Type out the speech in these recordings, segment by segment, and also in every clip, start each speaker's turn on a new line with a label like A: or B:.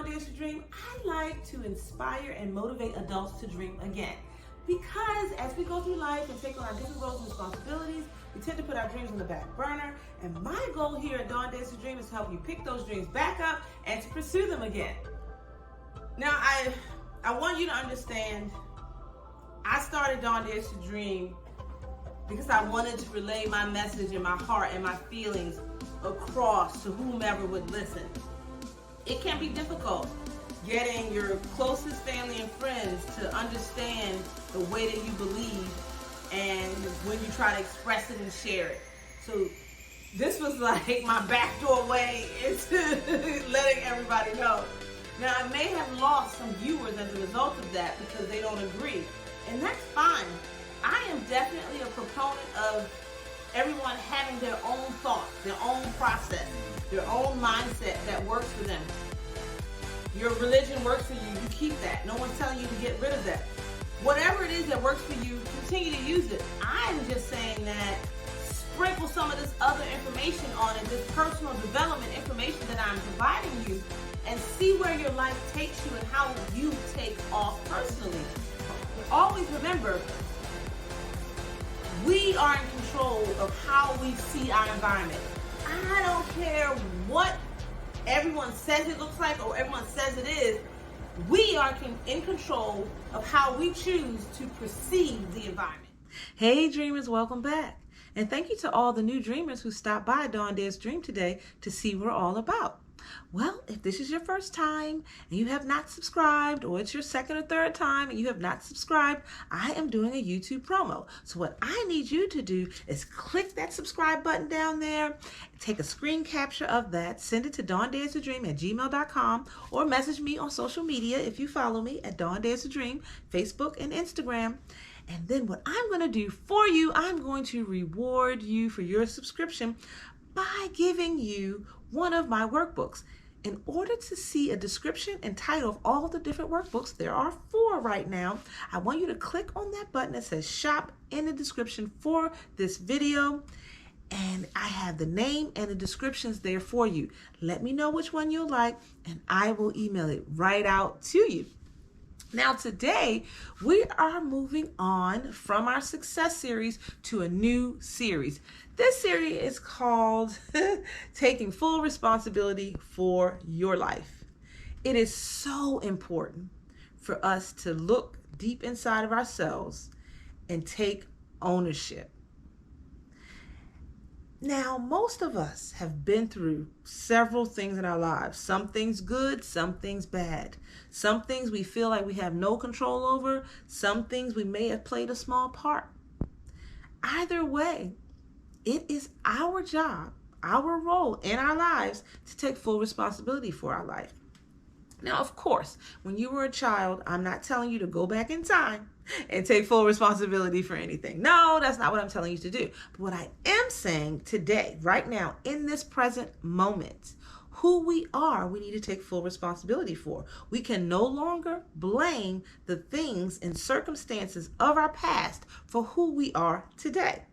A: Dare to Dream, I like to inspire and motivate adults to dream again. Because as we go through life and take on our different roles and responsibilities, we tend to put our dreams on the back burner. And my goal here at Dawn Dares to Dream is to help you pick those dreams back up and to pursue them again. Now, I want you to understand, I started Dawn Dares to Dream because I wanted to relay my message and my heart and my feelings across to whomever would listen. It can be difficult getting your closest family and friends to understand the way that you believe and when you try to express it and share it. So this was like my backdoor way into letting everybody know. Now, I may have lost some viewers as a result of that because they don't agree, and that's fine. I am definitely a proponent of everyone having their own thoughts, their own process, their own mindset that works for them. Your religion works for you, you keep that. No one's telling you to get rid of that. Whatever it is that works for you, continue to use it. I'm just saying that sprinkle some of this other information on it, this personal development information that I'm providing you, and see where your life takes you and how you take off personally. Always remember, we are in control of how we see our environment. I don't care what everyone says it looks like or everyone says it is. We are in control of how we choose to perceive the environment. Hey dreamers, welcome back. And thank you to all the new dreamers who stopped by Dawn Dares Dream today to see what we're all about. Well, if this is your first time and you have not subscribed, or it's your second or third time and you have not subscribed, I am doing a YouTube promo. So what I need you to do is click that subscribe button down there, take a screen capture of that, send it to dawndaresodream@gmail.com, or message me on social media if you follow me at Dawn Dares to Dream, Facebook and Instagram. And then what I'm going to do for you, I'm going to reward you for your subscription by giving you one of my workbooks. In order to see a description and title of all the different workbooks, there are 4 right now, I want you to click on that button that says shop in the description for this video. And I have the name and the descriptions there for you. Let me know which one you'll like and I will email it right out to you. Now today, we are moving on from our success series to a new series. This series is called Taking Full Responsibility for Your Life. It is so important for us to look deep inside of ourselves and take ownership. Now, most of us have been through several things in our lives. Some things good, some things bad. Some things we feel like we have no control over. Some things we may have played a small part. Either way, it is our job, our role in our lives to take full responsibility for our life. Now, of course, when you were a child, I'm not telling you to go back in time and take full responsibility for anything. No, that's not what I'm telling you to do. But what I am saying today, right now, in this present moment, who we are, we need to take full responsibility for. We can no longer blame the things and circumstances of our past for who we are today,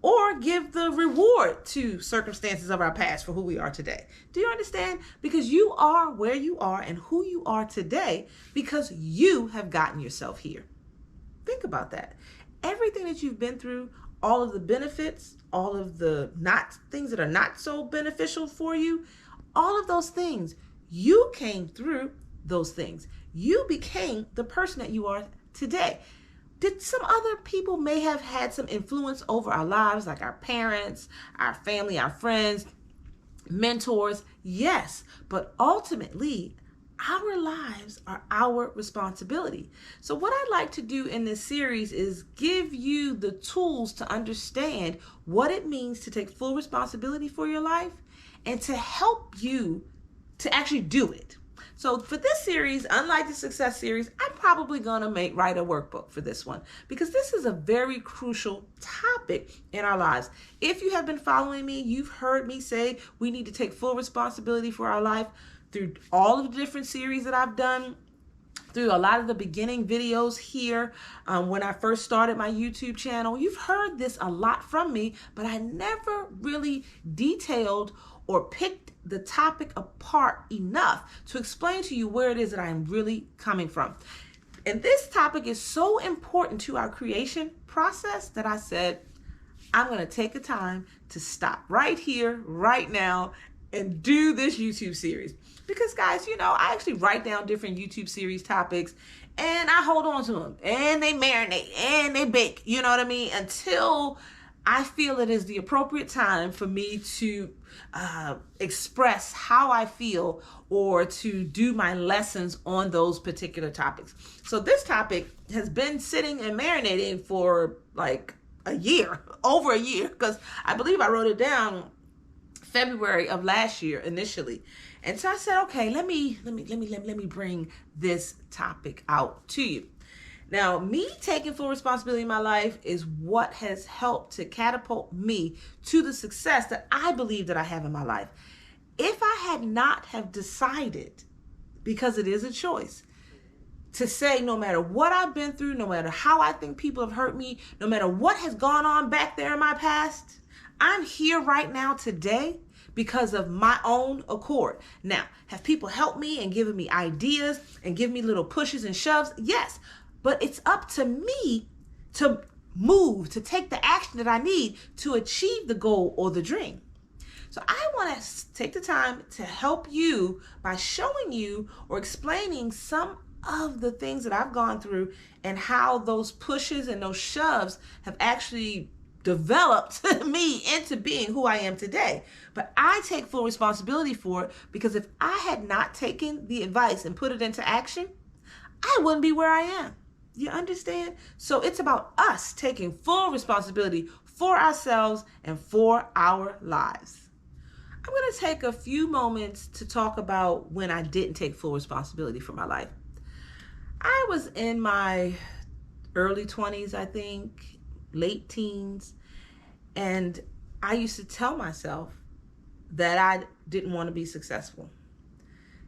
A: or give the reward to circumstances of our past for who we are today. Do you understand? Because you are where you are and who you are today because you have gotten yourself here. Think about that. Everything that you've been through, all of the benefits, all of the things that are not so beneficial for you, all of those things, you came through those things. You became the person that you are today. Did some other people may have had some influence over our lives, like our parents, our family, our friends, mentors? Yes, but ultimately, our lives are our responsibility. So what I'd like to do in this series is give you the tools to understand what it means to take full responsibility for your life and to help you to actually do it. So for this series, unlike the success series, I'm probably going to write a workbook for this one because this is a very crucial topic in our lives. If you have been following me, you've heard me say we need to take full responsibility for our life through all of the different series that I've done, through a lot of the beginning videos here when I first started my YouTube channel. You've heard this a lot from me, but I never really detailed or picked the topic apart enough to explain to you where it is that I am really coming from. And this topic is so important to our creation process that I said, I'm going to take the time to stop right here, right now, and do this YouTube series. Because guys, I actually write down different YouTube series topics and I hold on to them and they marinate and they bake, you know what I mean? Until I feel it is the appropriate time for me to express how I feel or to do my lessons on those particular topics. So this topic has been sitting and marinating for like a year, over a year, because I believe I wrote it down February of last year initially. And so I said, okay, let me bring this topic out to you. Now, me taking full responsibility in my life is what has helped to catapult me to the success that I believe that I have in my life. If I had not have decided, because it is a choice, to say no matter what I've been through, no matter how I think people have hurt me, no matter what has gone on back there in my past, I'm here right now today because of my own accord. Now, have people helped me and given me ideas and give me little pushes and shoves? Yes, but it's up to me to move, to take the action that I need to achieve the goal or the dream. So I want to take the time to help you by showing you or explaining some of the things that I've gone through and how those pushes and those shoves have actually developed me into being who I am today. But I take full responsibility for it because if I had not taken the advice and put it into action, I wouldn't be where I am. You understand? So it's about us taking full responsibility for ourselves and for our lives. I'm going to take a few moments to talk about when I didn't take full responsibility for my life. I was in my early 20s, I think, late teens, and I used to tell myself that I didn't want to be successful.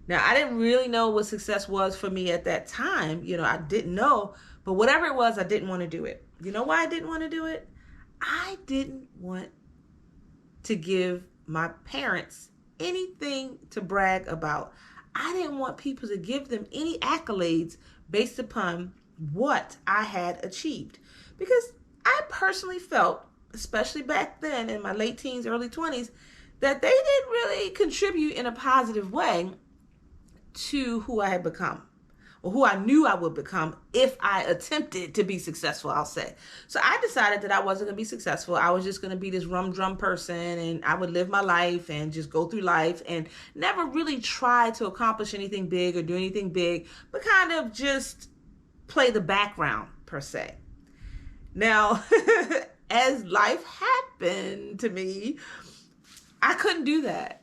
A: Now, I didn't really know what success was for me at that time. I didn't know, but whatever it was, I didn't want to do it. You know why I didn't want to do it? I didn't want to give my parents anything to brag about. I didn't want people to give them any accolades based upon what I had achieved. Because I personally felt, especially back then in my late teens, early 20s, that they didn't really contribute in a positive way to who I had become, or who I knew I would become if I attempted to be successful, I'll say. So I decided that I wasn't going to be successful. I was just going to be this rum-drum person, and I would live my life and just go through life and never really try to accomplish anything big or do anything big, but kind of just play the background per se. Now, as life happened to me, I couldn't do that.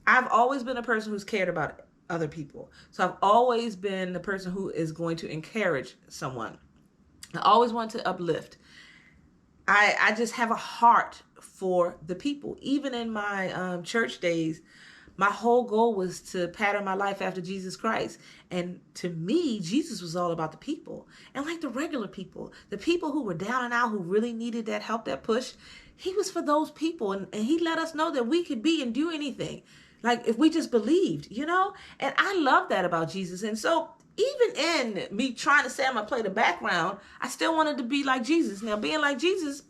A: I've always been a person who's cared about other people. So I've always been the person who is going to encourage someone. I always want to uplift. I just have a heart for the people. Even in my church days, my whole goal was to pattern my life after Jesus Christ. And to me, Jesus was all about the people. And like the regular people, the people who were down and out, who really needed that help, that push, he was for those people. And he let us know that we could be and do anything. Like if we just believed, And I love that about Jesus. And so even in me trying to say I'm going to play the background, I still wanted to be like Jesus. Now, being like Jesus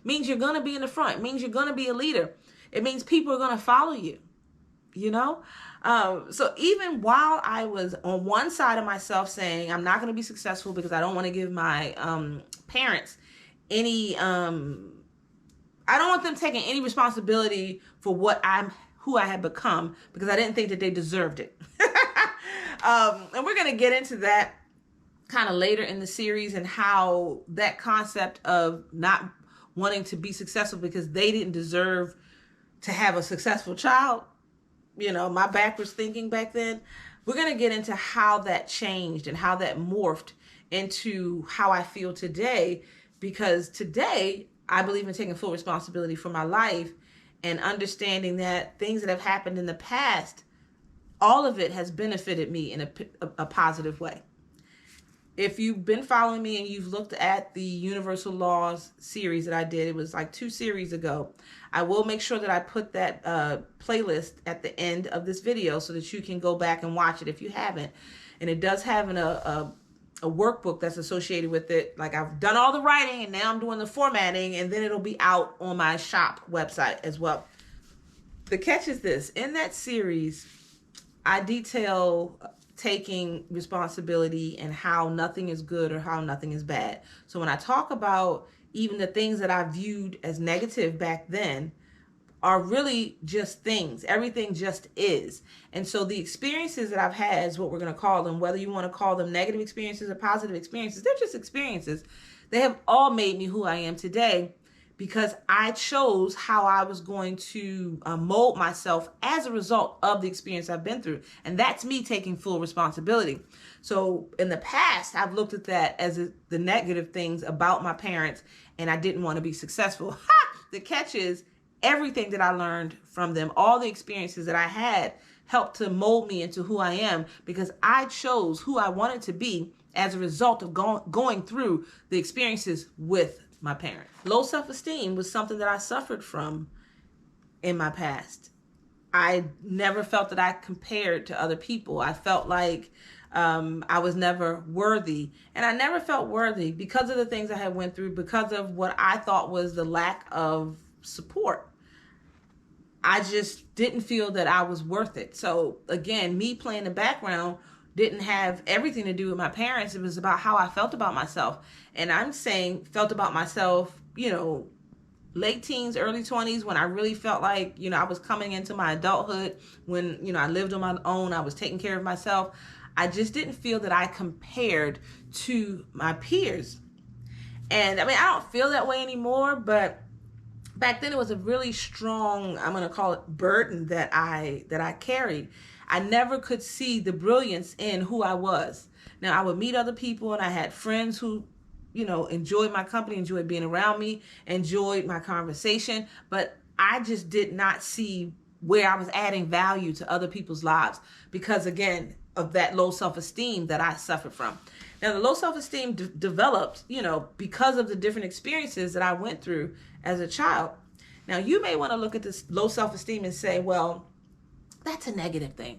A: means you're going to be in the front. It means you're going to be a leader. It means people are going to follow you, So even while I was on one side of myself saying I'm not going to be successful because I don't want to give my parents any, I don't want them taking any responsibility for who I had become, because I didn't think that they deserved it. And we're going to get into that kind of later in the series, and how that concept of not wanting to be successful because they didn't deserve to have a successful child, my backwards thinking back then. We're going to get into how that changed and how that morphed into how I feel today, because today I believe in taking full responsibility for my life and understanding that things that have happened in the past, all of it has benefited me in a positive way. if you've been following me and you've looked at the Universal Laws series that I did, it was like 2 series ago. I will make sure that I put that playlist at the end of this video so that you can go back and watch it if you haven't. And it does have a workbook that's associated with it. Like, I've done all the writing and now I'm doing the formatting, and then it'll be out on my shop website as well. The catch is this: in that series, I detail taking responsibility and how nothing is good or how nothing is bad. So when I talk about even the things that I viewed as negative back then are really just things. Everything just is. And so the experiences that I've had is what we're going to call them, whether you want to call them negative experiences or positive experiences, they're just experiences. They have all made me who I am today, because I chose how I was going to mold myself as a result of the experience I've been through. And that's me taking full responsibility. So in the past, I've looked at that as the negative things about my parents, and I didn't want to be successful. The catch is, everything that I learned from them, all the experiences that I had, helped to mold me into who I am, because I chose who I wanted to be as a result of going through the experiences with my parents. Low self-esteem was something that I suffered from in my past. I never felt that I compared to other people. I felt like I was never worthy. And I never felt worthy because of the things I had went through, because of what I thought was the lack of support. I just didn't feel that I was worth it. So again, me playing the background didn't have everything to do with my parents. It was about how I felt about myself. And I'm saying felt about myself, late teens, early 20s, when I really felt like, I was coming into my adulthood, when, I lived on my own, I was taking care of myself. I just didn't feel that I compared to my peers. And I don't feel that way anymore, but back then it was a really strong, I'm going to call it, burden that I carried. I never could see the brilliance in who I was. Now, I would meet other people, and I had friends who, enjoyed my company, enjoyed being around me, enjoyed my conversation, but I just did not see where I was adding value to other people's lives because, again, of that low self-esteem that I suffered from. Now, the low self-esteem developed, because of the different experiences that I went through as a child. Now, you may want to look at this low self-esteem and say, well, that's a negative thing.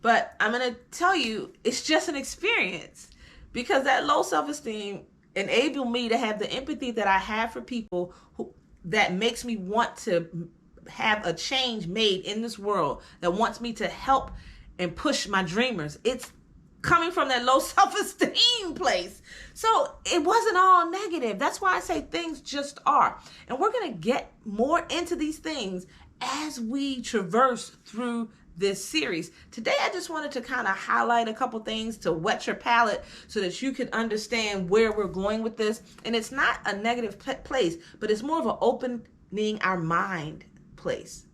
A: But I'm going to tell you, it's just an experience, because that low self-esteem enabled me to have the empathy that I have for people that makes me want to have a change made in this world, that wants me to help and push my dreamers. It's coming from that low self-esteem place. So it wasn't all negative. That's why I say things just are. And we're going to get more into these things as we traverse through this series. Today, I just wanted to kind of highlight a couple things to whet your palate so that you can understand where we're going with this. And it's not a negative place, but it's more of an opening our mind place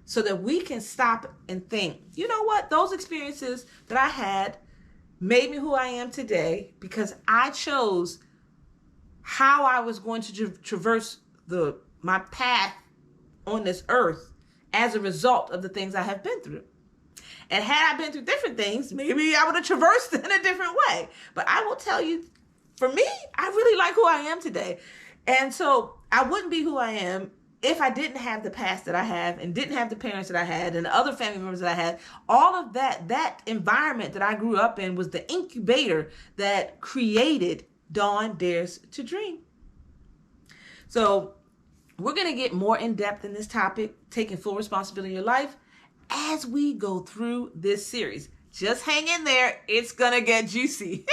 A: so that we can stop and think, you know what? Those experiences that I had made me who I am today because I chose how I was going to traverse my path on this earth as a result of the things I have been through. And had I been through different things, maybe I would have traversed in a different way. But I will tell you, for me, I really like who I am today. And so I wouldn't be who I am if I didn't have the past that I have and didn't have the parents that I had and the other family members that I had. All of that environment that I grew up in was the incubator that created Dawn Dares to Dream. So we're going to get more in depth in this topic, taking full responsibility of your life, as we go through this series. Just hang in there. It's going to get juicy.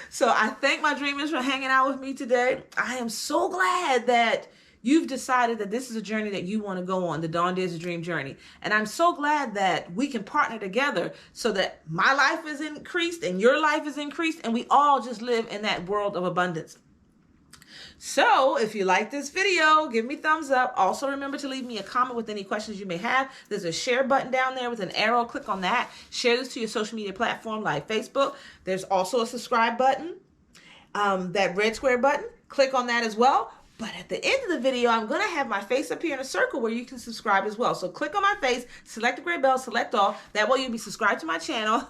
A: So I thank my dreamers for hanging out with me today. I am so glad that you've decided that this is a journey that you want to go on, the Dawn Dares to Dream journey. And I'm so glad that we can partner together so that my life is increased and your life is increased and we all just live in that world of abundance. So if you like this video, give me a thumbs up. Also, remember to leave me a comment with any questions you may have. There's a share button down there with an arrow. Click on that. Share this to your social media platform like Facebook. There's also a subscribe button, that red square button. Click on that as well. But at the end of the video, I'm going to have my face up here in a circle where you can subscribe as well. So click on my face, select the gray bell, select all. That way you'll be subscribed to my channel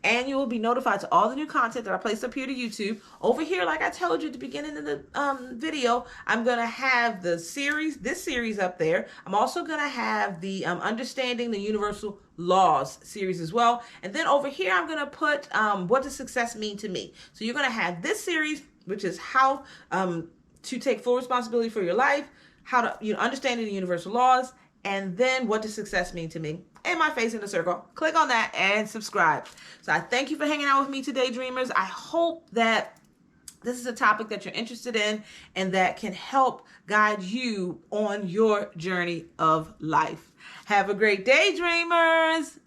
A: and you will be notified to all the new content that I place up here to YouTube. Over here, like I told you at the beginning of the video, I'm going to have this series up there. I'm also going to have the Understanding the Universal Laws series as well. And then over here, I'm going to put what does success mean to me. So you're going to have this series, which is how to take full responsibility for your life, how to understanding the universal laws, and then what does success mean to me, and my face in the circle. Click on that and subscribe. So I thank you for hanging out with me today, dreamers. I hope that this is a topic that you're interested in and that can help guide you on your journey of life. Have a great day, dreamers.